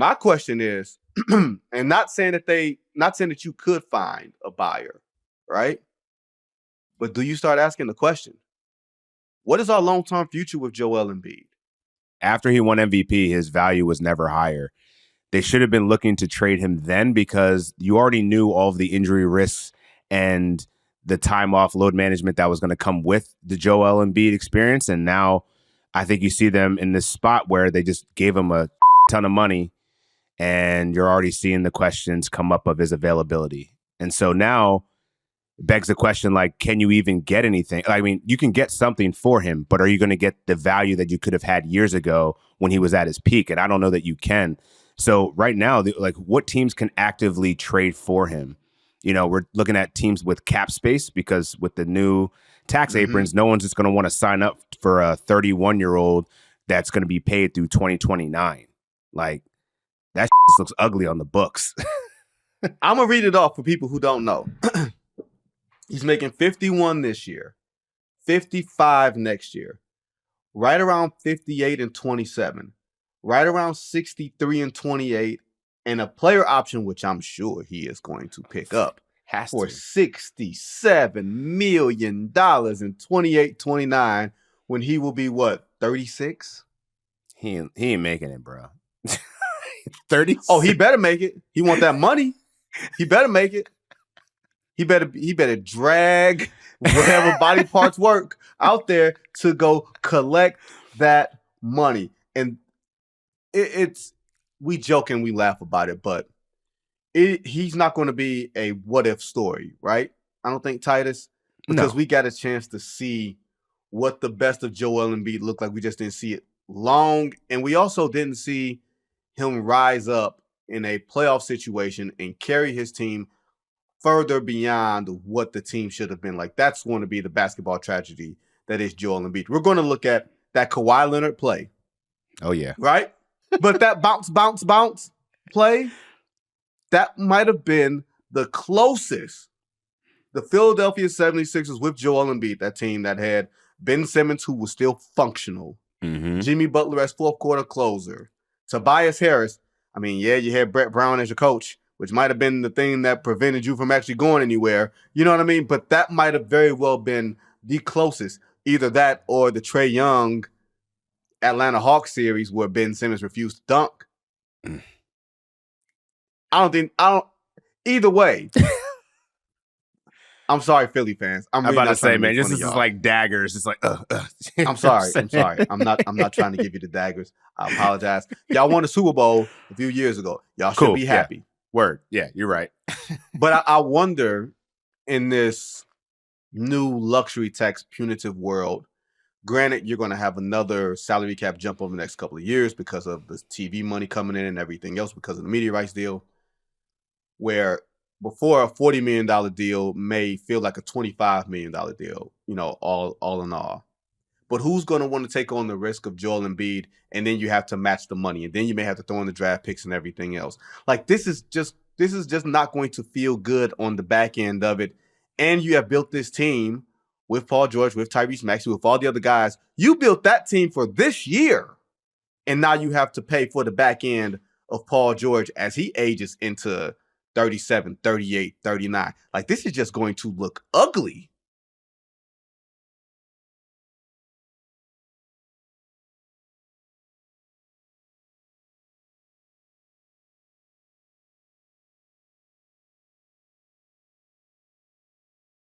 My question is, and not saying that you could find a buyer, right? But do you start asking the question, what is our long-term future with Joel Embiid? After he won MVP, his value was never higher. They should have been looking to trade him then because you already knew all of the injury risks and the time off load management that was going to come with the Joel Embiid experience. And now I think you see them in this spot where they just gave him a ton of money and you're already seeing the questions come up of his availability. And so now it begs the question, like, can you even get anything? I mean, you can get something for him, but are you going to get the value that you could have had years ago when he was at his peak? And I don't know that you can. So right now, like, what teams can actively trade for him? You know, we're looking at teams with cap space because with the new tax aprons, no one's just going to want to sign up for a 31-year-old that's going to be paid through 2029. Like, that just looks ugly on the books. I'm going to read it off for people who don't know. He's making 51 this year, 55 next year, right around 58 and 27, right around 63 and 28, and a player option, which I'm sure he is going to pick up for $67 million in 28-29 when he will be, what, 36? He ain't making it, bro. 30? Oh, he better make it. He want that money. He better make it. He better drag whatever body parts work out there to go collect that money. And it's we joke and we laugh about it, but he's not going to be a what if story, right? I don't think, Titus, because we got a chance to see what the best of Joel Embiid looked like. We just didn't see it long, and we also didn't see him rise up in a playoff situation and carry his team further beyond what the team should have been. Like, that's going to be the basketball tragedy that is Joel Embiid. We're going to look at that Kawhi Leonard play. Oh, yeah. Right? But that bounce play, that might have been the closest the Philadelphia 76ers with Joel Embiid, that team that had Ben Simmons, who was still functional, Jimmy Butler as fourth quarter closer, Tobias Harris. I mean, yeah, you had Brett Brown as your coach, which might have been the thing that prevented you from actually going anywhere. You know what I mean? But that might have very well been the closest. Either that or the Trae Young Atlanta Hawks series where Ben Simmons refused to dunk. Either way. I'm sorry, Philly fans. I'm about to say, man, this is like daggers. It's like, I'm sorry. I'm not trying to give you the daggers. I apologize. Y'all won a Super Bowl a few years ago. Y'all should be happy. Yeah. Word. Yeah, you're right. But I wonder, in this new luxury tax punitive world, granted, you're going to have another salary cap jump over the next couple of years because of the TV money coming in and everything else because of the media rights deal, where before a $40 million deal may feel like a $25 million deal, you know, all in all. But who's going to want to take on the risk of Joel Embiid, and then you have to match the money, and then you may have to throw in the draft picks and everything else. Like, this is just not going to feel good on the back end of it. And you have built this team with Paul George, with Tyrese Maxey, with all the other guys. You built that team for this year, and now you have to pay for the back end of Paul George as he ages into 37, 38, 39. Like, this is just going to look ugly